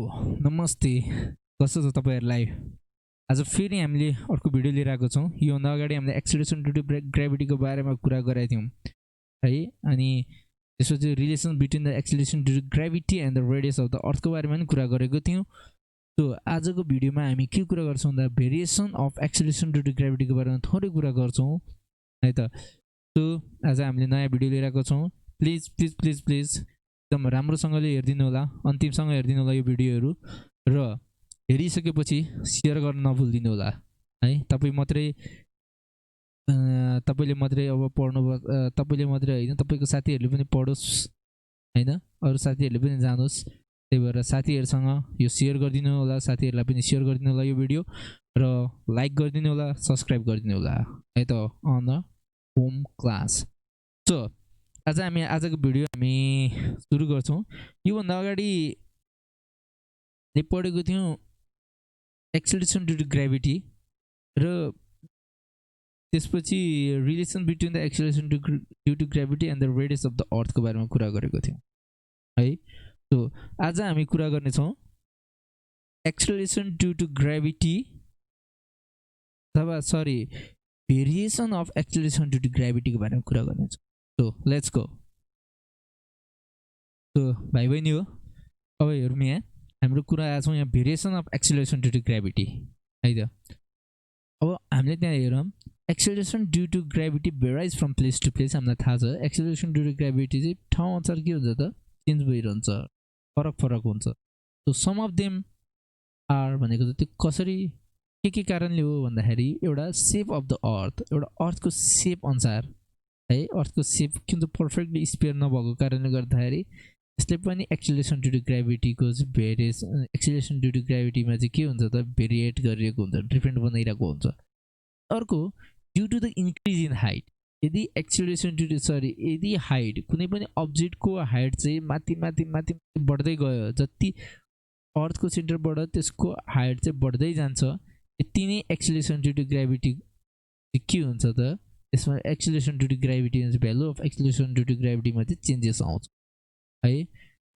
नमस्ते कस्तो छ तपाईहरुलाई आज फेरि हामीले अर्को भिडियो लिएर आएको छौं यो भन्दा अगाडि हामीले एक्सेलरेसन ड्यू टु ग्रेभिटी को बारेमा कुरा गरेका थियौं है अनि त्यसपछि relation between the acceleration due to gravity and the radius of the earth को बारेमा पनि कुरा गरेको थियौं सो आजको भिडियोमा हामी के कुरा गर्छौं भन्दा variation of acceleration due to gravity को बारेमा थोरै कुरा गर्छौं है त सो आज हामीले नयाँ भिडियो लिएर आएको छौं प्लिज प्लिज प्लिज प्लिज एकदम राम्रोसँगले हेर्दिनु होला अन्तिमसँग हेर्दिनु होला यो भिडियोहरु र हेरिसकेपछि शेयर गर्न नभुल्दिनु होला है तपाई मात्रै तपाईले मात्रै अब पढ्नु तपाईले मात्रै हैन तपाईको साथीहरुले पनि पढोस् हैन अरु साथीहरुले पनि जानोस् त्यही भएर साथीहरुसँग यो शेयर गर्दिनु होला साथीहरुलाई पनि शेयर गर्दिनु होला यो भिडियो र लाइक गर्दिनु होला सब्स्क्राइब गर्दिनु होला है त on the home class so आज हामी आजको भिडियो हामी सुरु गर्छौं यो भन्दा अगाडि ले पढेको थियौं एक्सेलरेसन ड्यू टु ग्रेभिटी र त्यसपछि relation between the acceleration due to gravity and the radius of the earth को बारेमा कुरा गरेको थियौं है सो आज हामी कुरा गर्ने छौं एक्सेलरेसन ड्यू टु ग्रेभिटी अथवा sorry variation of acceleration due to gravity को बारेमा कुरा गर्ने छौं So let's go. So भाइ बहिनी हो अब हेरौँ यहाँ हाम्रो कुरा आएको छ यहाँ variation of acceleration due to gravity है त अब हामीले त्यहाँ हेरौँ acceleration due to gravity varies from place to place हामीलाई थाहा छ एक्सेलरेसन ड्यू टु ग्रेभिटी चाहिँ ठाउँ अनुसार के हुन्छ त चेन्ज भइरहन्छ फरक फरक हुन्छ so some of them are भनेको चाहिँ त्यो कसरी के कारणले हो भन्दाखेरि एउटा शेप अफ द अर्थ एउटा अर्थको शेप अनुसार है अर्थको शेप किन पर्फेक्टली स्पेयर नभएको कारणले गर्दाखेरि यसले पनि एक्सेलरेसन ड्यू टु ग्रेभिटीको चाहिँ भेरिएस एक्सेलरेसन ड्यू टु ग्रेभिटीमा चाहिँ के हुन्छ त भेरिएट गरिएको हुन्छ डिफरेन्ट बनाइरहेको हुन्छ अर्को due to the increase in height यदि एक्सेलरेसन ड्यू टु यदि हाइट कुनै पनि अब्जेक्टको हाइट चाहिँ माथि माथि माथि बढ्दै गयो जति अर्थको सेन्टरबाट त्यसको हाइट चाहिँ बढ्दै जान्छ यति नै एक्सेलरेसन ड्यू टु ग्रेभिटी के हुन्छ त यसमा acceleration due to gravity value of acceleration due to ग्रेभिटीमा चाहिँ चेन्जेस आउँछ है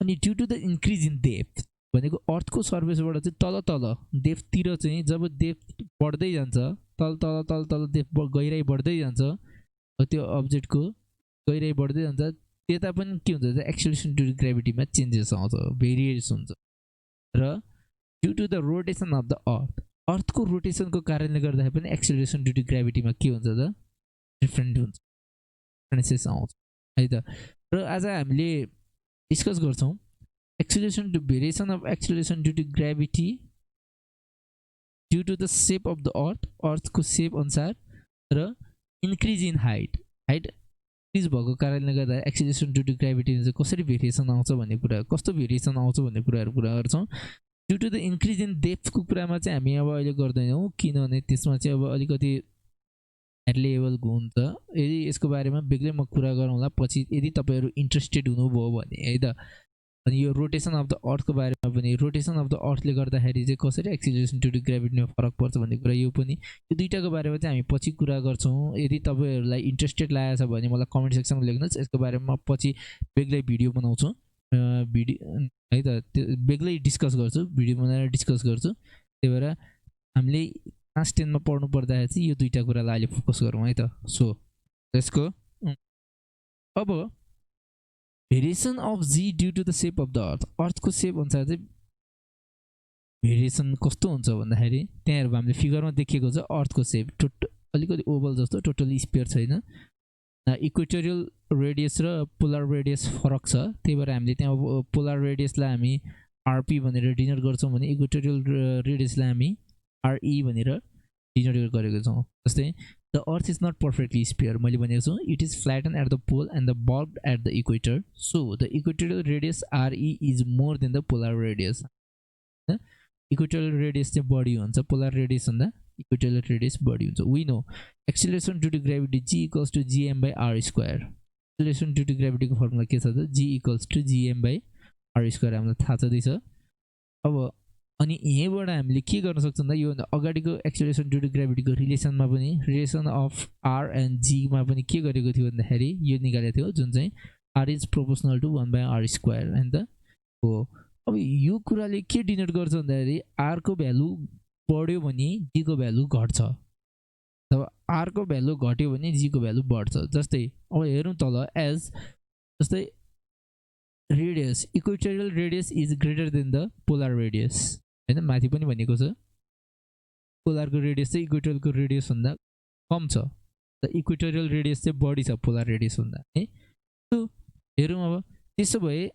अनि due to the increase in depth भनेको अर्थको सर्फेसबाट चाहिँ तल तल डेप्थतिर चाहिँ जब डेप्थ बढ्दै जान्छ तल तल तल तल डेप्थ गहिराई बढ्दै जान्छ त्यो अब्जेक्टको गहिराई बढ्दै जान्छ त्यता पनि के हुन्छ त एक्सेलरेसन ड्यू टु ग्रेभिटीमा चेन्जेस आउँछ भेरिएसन हुन्छ र due to the rotation of the अर्थको रोटेसनको कारणले गर्दाखेरि पनि एक्सेलरेसन ड्यू टु ग्रेभिटीमा के हुन्छ त डिफरेन्ट हुन्छ डिफरेन्सेस आउँछ है त र आज हामीले डिस्कस गर्छौं acceleration to variation of acceleration due to gravity due to the shape of the अर्थको शेप अनुसार र इन्क्रिज इन हाइट इन्क्रिज भएको कारणले गर्दा एक्सेलरेसन ड्यू टु ग्रेभिटी चाहिँ कसरी भेरिएसन आउँछ भन्ने कुरा कस्तो भेरिएसन आउँछ भन्ने कुराहरु कुरा गर्छौं due to the increase in डेप्थको कुरामा चाहिँ हामी अब अहिले गर्दैनौं किनभने त्यसमा चाहिँ अब अलिकति लेभलको हुन्छ यदि यसको बारेमा बेग्लै म कुरा गरौँला पछि यदि तपाईहरु इन्ट्रेस्टेड हुनुभयो भने है त अनि यो रोटेसन अफ द अर्थको बारेमा पनि रोटेसन अफ द अर्थले गर्दाखेरि चाहिँ कसरी एक्सेलरेसन ड्यू टु ग्रेभिटीमा फरक पर्छ भन्ने कुरा यो पनि यो दुईटाको बारेमा चाहिँ हामी पछि कुरा गर्छौं यदि तपाईहरुलाई इन्ट्रेस्टेड लागेको छ भने मलाई कमेन्ट सेक्सनमा लेख्नुस् यसको बारेमा पछि बेग्लै भिडियो बनाउँछु भिडियो है त त्यो बेग्लै डिस्कस गर्छु भिडियो बनाएर डिस्कस गर्छु त्यही भएर हामीले क्लास 10 मा पढ्नु पर्दाखेरि चाहिँ यो दुईटा कुरालाई अहिले फोकस गरौँ है त सो त्यसको अब variation of G due to the shape of the अर्थको शेप अनुसार चाहिँ भेरिएसन कस्तो हुन्छ भन्दाखेरि त्यहाँ हामीले फिगरमा देखिएको छ अर्थको शेप अलिकति ओभल जस्तो टोटली स्पेयर छैन इक्वेटोरियल रेडियस र पोलर रेडियस फरक छ त्यही भएर हामीले त्यहाँ पोलर रेडियसलाई हामी आरपी भनेर डिनोट गर्छौं भने इक्वेटोरियल रेडियसलाई हामी RE भनेर डिनोट गरेको छौं जस्तै the earth is not perfectly sphere मैले भनेको छु it is flatten at the pole and the bulged at the equator so the equatorial radius RE is more than the polar radius equatorial radius चाहिँ बढी हुन्छ polar radius भन्दा equatorial radius बढी हुन्छ we know acceleration due to gravity G equals to gm/r square acceleration due to ग्रेभिटीको formula के छ त G equals to gm/r square हामीलाई थाहा छँदैछ अब अनि यहीबाट हामीले के गर्न सक्छौं त यो अगाडिको एक्सेलरेसन ड्यू टु ग्रेभिटीको रिलेसनमा पनि relation of r and g मा पनि के गरेको थियो भन्दाखेरि यो निकालेको थियो जुन चाहिँ r is proportional to 1/r square हैन त हो अब यो कुराले के डिनोट गर्छ भन्दाखेरि r को भ्यालु बढ्यो भने g को भ्यालु घट्छ, अब r को भ्यालु घट्यो भने g को भ्यालु बढ्छ। जस्तै अब हेरौँ तल एज जस्तै radius equatorial radius is greater then the polar radius हैन, माथि पनि भनेको छ पोलरको रेडियस चाहिँ इक्वेटोरियलको रेडियस भन्दा कम छ, र इक्वेटोरियल रेडियस चाहिँ बढी छ पोलर रेडियस भन्दा है। सो हेरौँ अब त्यसो भए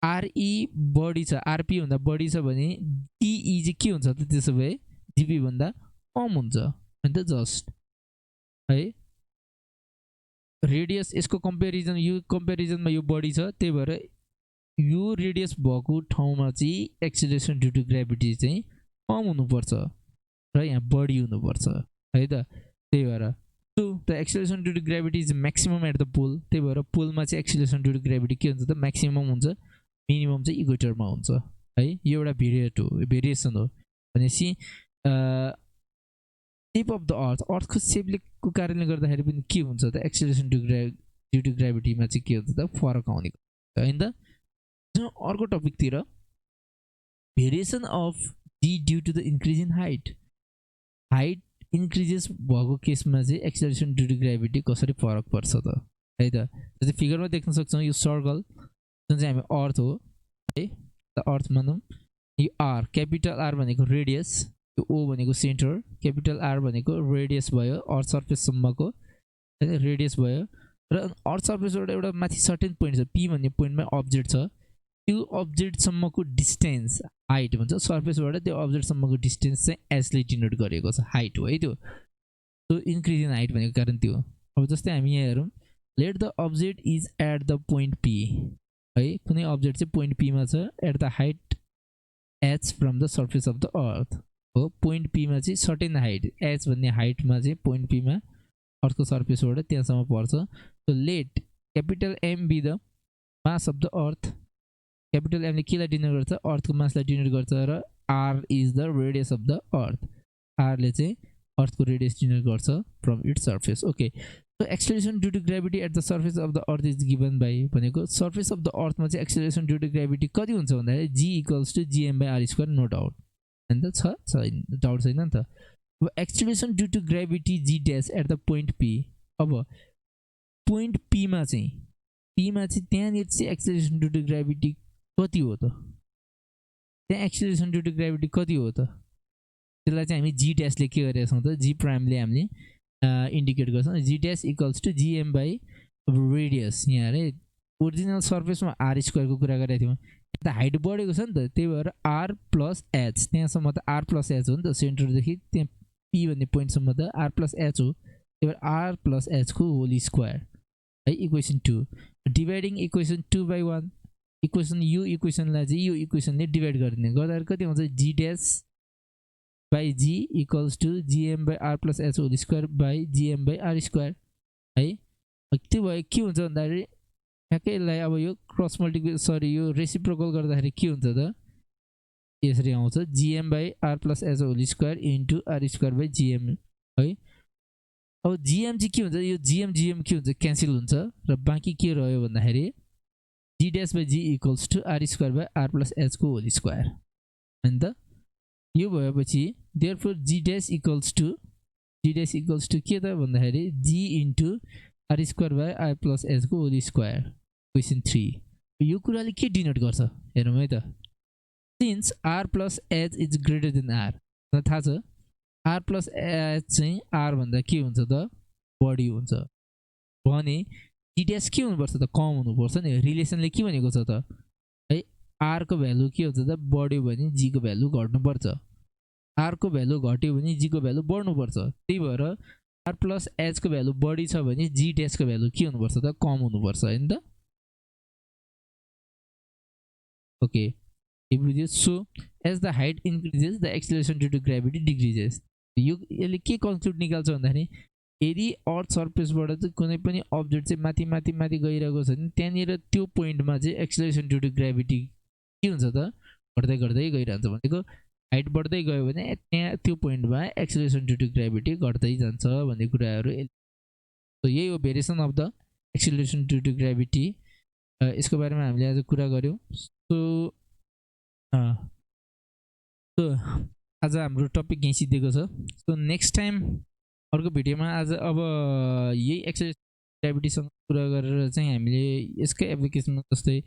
आरई बढी छ, आरपी भन्दा बढी छ भने टीई चाहिँ के हुन्छ त, त्यसो भए जीपी भन्दा कम हुन्छ हैन त, जस्ट है रेडियस यसको कम्पेरिजन यो कम्पेरिजनमा यो बढी छ, त्यही भएर यो रेडियस भएको ठाउँमा चाहिँ एक्सिलरेसन ड्यू टु ग्रेभिटी चाहिँ कम हुनुपर्छ र यहाँ बढी हुनुपर्छ है त। त्यही भएर so the acceleration due to gravity is maximum at the pole, त्यही भएर पोलमा चाहिँ एक्सिलरेसन ड्यू टु ग्रेभिटी के हुन्छ त म्याक्सिमम हुन्छ, मिनिमम चाहिँ इक्वेटरमा हुन्छ है। यो एउटा भेरिएसन हो भनेपछि सेप अफ द अर्थको सेपलेको कारणले गर्दाखेरि पनि के हुन्छ त एक्सिलरेसन ड्यू टु ग्रेभिटीमा चाहिँ के हुन्छ त फरक आउने हैन त। अर्को टपिकतिर variation of G due to the increase in height, height increases भएको केसमा चाहिँ एक्सिलरेसन ड्यू टु ग्रेभिटी कसरी फरक पर्छ त है त। जस्तै फिगरमा देख्न सक्छौँ यो सर्कल जुन चाहिँ हामी अर्थ हो है, त अर्थ मानौँ यो आर क्यापिटल आर भनेको रेडियस, यो ओ भनेको सेन्टर, क्यापिटल आर भनेको रेडियस भयो अर्थ सर्फेससम्मको हैन, रेडियस भयो र अर्थ सर्फेसबाट एउटा माथि सर्टेन पोइन्ट छ पी भन्ने पोइन्टमा अब्जेक्ट छ, त्यो अब्जेक्टसम्मको डिस्टेन्स हाइट भन्छ, सर्फेसबाट त्यो अब्जेक्टसम्मको डिस्टेन्स चाहिँ एसले डिनोट गरेको छ, हाइट हो है त्यो। सो इन्क्रिज इन हाइट भनेको कारण त्यो। अब जस्तै हामी यहाँ हेरौँ let the object is at the point P है, कुनै अब्जेक्ट चाहिँ पोइन्ट पीमा छ at the height H from the surface of the earth हो, पोइन्ट पीमा चाहिँ सर्टेन हाइट एच भन्ने हाइटमा चाहिँ पोइन्ट पीमा अर्थको सर्फेसबाट त्यहाँसम्म पर्छ। So let capital M be the mass of the earth, capital एमले केलाई डिनोट गर्छ अर्थको मासलाई डिनोट गर्छ, र R is the radius of the earth, आरले चाहिँ अर्थको रेडियस डिनोट गर्छ from its surface. Okay so acceleration due to gravity at the surface of the earth is given by भनेको सर्फेस अफ द अर्थमा चाहिँ acceleration due to gravity कति हुन्छ भन्दाखेरि G equals to GM by R square, no doubt हैन त, छैन doubt छैन नि त। अब acceleration due to gravity G dash at the point P, अब पोइन्ट पीमा चाहिँ त्यहाँनिर चाहिँ एक्सिलरेसन ड्यू टु ग्रेभिटी कति हो त, त्यहाँ एक्सिलरेसन ड्यू टु ग्रेभिटी कति हो त, त्यसलाई चाहिँ हामी जी ड्यासले के गरेका छौँ त, जी प्राइमले हामीले इन्डिकेट गर्छौँ, G dash equals to GM by radius. यहाँ अरे ओरिजिनल सर्फेसमा आर स्क्वायरको कुरा गरेको थियौँ, त हाइट बढेको छ नि त, त्यही भएर आर प्लस एच, त्यहाँसम्म त आर प्लस एच हो नि त, सेन्टरदेखि त्यहाँ पी भन्ने पोइन्टसम्म त आर प्लस एच हो, त्यही भएर आर प्लस एचको होल स्क्वायर है, इक्वेसन 2 डिभाइडिङ इक्वेसन 2/1, इक्वेसन यो इक्वेसनलाई चाहिँ यो इक्वेसनले डिभाइड गरिदिने गर्दाखेरि कति आउँछ G dash by G equals to GM by R plus H whole square by GM by R square है। त्यो भयो के हुन्छ भन्दाखेरि ठ्याक्कै यसलाई अब यो क्रस मल्टिप्लिकेसन यो रेसिप्रोकल गर्दाखेरि के हुन्छ त, यसरी आउँछ GM by R plus H whole square into R square by GM है। अब जिएम चाहिँ के हुन्छ, यो जिएम के हुन्छ क्यान्सल हुन्छ र बाँकी के रह्यो भन्दाखेरि G dash by G equals to R square by R plus एचको होल स्क्वायर हैन त। यो भएपछि therefore G dash equals to के त भन्दाखेरि G into R square by R plus एचको होल स्क्वायर, क्वेसन 3। यो कुराले के डिनोट गर्छ हेरौँ है त, since R plus H is greater than R, थाहा छ आर प्लस एच चाहिँ आर भन्दा के हुन्छ त बढी हुन्छ भने जी ड्यास के हुनुपर्छ त कम हुनुपर्छ नि, रिलेसनले के भनेको छ त है, आर को भ्यालु के हुन्छ त बढ्यो भने जी को भ्यालु घट्नुपर्छ, आर को भ्यालु घट्यो भने जी को भ्यालु बढ्नुपर्छ, त्यही भएर आर प्लस एच को भ्यालु बढी छ भने जी ड्यास को भ्यालु के हुनुपर्छ त कम हुनुपर्छ हैन त। ओके बुझ्यो। So as the height increases the acceleration due to gravity decreases. यो यसले के कन्क्लुड निकाल्छ भन्दाखेरि यदि अर्थ सर्फेसबाट चाहिँ कुनै पनि अब्जेक्ट चाहिँ माथि माथि माथि गइरहेको छ भने त्यहाँनिर त्यो पोइन्टमा चाहिँ एक्सिलरेसन ड्यू टु ग्रेभिटी के हुन्छ त घट्दै घट्दै गइरहन्छ, भनेको हाइट बढ्दै गयो भने त्यहाँ त्यो पोइन्टमा एक्सिलरेसन ड्यू टु ग्रेभिटी घट्दै जान्छ भन्ने कुराहरू। सो यही हो variation of the acceleration due to gravity, यसको बारेमा हामीले आज कुरा गऱ्यौँ। सो सो आज हाम्रो टपिक यहीँ सिद्धिएको छ। सो नेक्स्ट टाइम अर्को भिडियोमा आज अब यही एक्सर्साइज ग्राभिटीसँग कुरा गरेर चाहिँ हामीले यसकै एप्लिकेसन जस्तै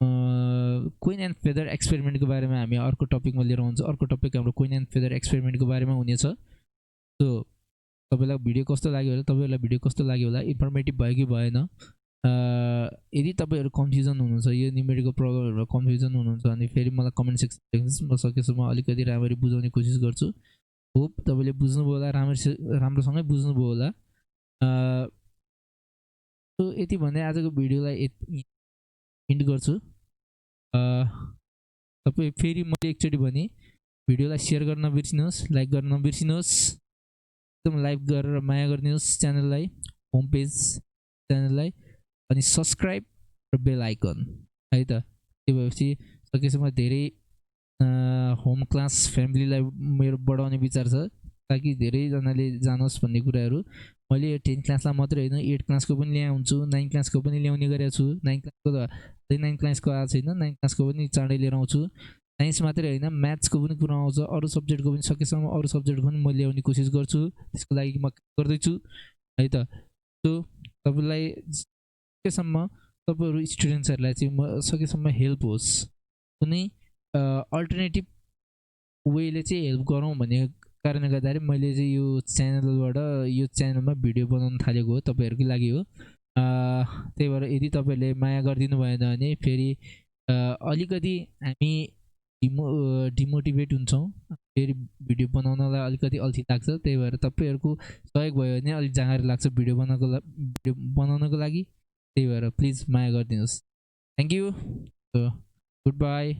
क्विन एन्ड फेदर एक्सपेरिमेन्टको बारेमा हामी अर्को टपिकमा लिएर आउँछ। अर्को टपिक हाम्रो क्विन एन्ड फेदर एक्सपेरिमेन्टको बारेमा हुनेछ। सो तपाईँलाई भिडियो कस्तो लाग्यो होला, तपाईँहरूलाई भिडियो कस्तो लाग्यो होला, इन्फर्मेटिभ भयो कि भएन। यदि तपाईँहरू कन्फ्युजन हुनुहुन्छ, यो न्युमेरिकल प्रब्लमहरूमा कन्फ्युजन हुनुहुन्छ भने फेरि मलाई कमेन्ट सेक्सन लेख्नुहोस्, म सकेसम्म अलिकति राम्ररी बुझाउने कोसिस गर्छु। होप तपाईँले बुझ्नुभयो होला, राम्रोसँगै बुझ्नुभयो होला। सो यति भन्दै आजको भिडियोलाई इन्ड गर्छु। तपाईँ फेरि मैले एकचोटि भने भिडियोलाई सेयर गर्न नबिर्सिनुहोस्, लाइक गर्न नबिर्सिनुहोस्, एकदम लाइक गरेर माया गरिदिनुहोस् च्यानललाई, होम पेज च्यानललाई, अनि सब्सक्राइब र बेल आइकन है त। त्यो भएपछि सकेसम्म धेरै होम क्लास फ्यामिलीलाई मेरो बढाउने विचार छ, ताकि धेरैजनाले जानोस् भन्ने कुराहरू। मैले 10 क्लासलाई मात्रै होइन 8 क्लासको पनि ल्याउँछु, 9 क्लासको पनि ल्याउने गरेको छु। 9 क्लासको त 9 क्लासको आएको छैन, 9 क्लासको पनि चाँडै लिएर आउँछु। साइन्स मात्रै होइन म्याथ्सको पनि कुरा आउँछ, अरू सब्जेक्टको पनि सकेसम्म अरू सब्जेक्टको पनि म ल्याउने कोसिस गर्छु। त्यसको लागि म गर्दैछु है त। सो तपाईँलाई सकेसम्म तपाईँहरू स्टुडेन्ट्सहरूलाई चाहिँ म सकेसम्म हेल्प होस्, कुनै अल्टरनेटिभ वेले चाहिँ हेल्प गरौँ भन्ने कारणले गर्दाखेरि मैले चाहिँ यो च्यानलबाट यो च्यानलमा भिडियो बनाउन थालेको हो, तपाईँहरूकै लागि हो। त्यही भएर यदि तपाईँहरूले माया गरिदिनु भएन भने फेरि अलिकति हामी डिमोटिभेट हुन्छौँ, फेरि भिडियो बनाउनलाई अलिकति अल्छी लाग्छ। त्यही भएर तपाईँहरूको सहयोग भयो भने अलिक जाँगर लाग्छ भिडियो बनाउनको लागि। त्यही भएर प्लिज माया गरिदिनुहोस्। Thank you, good by.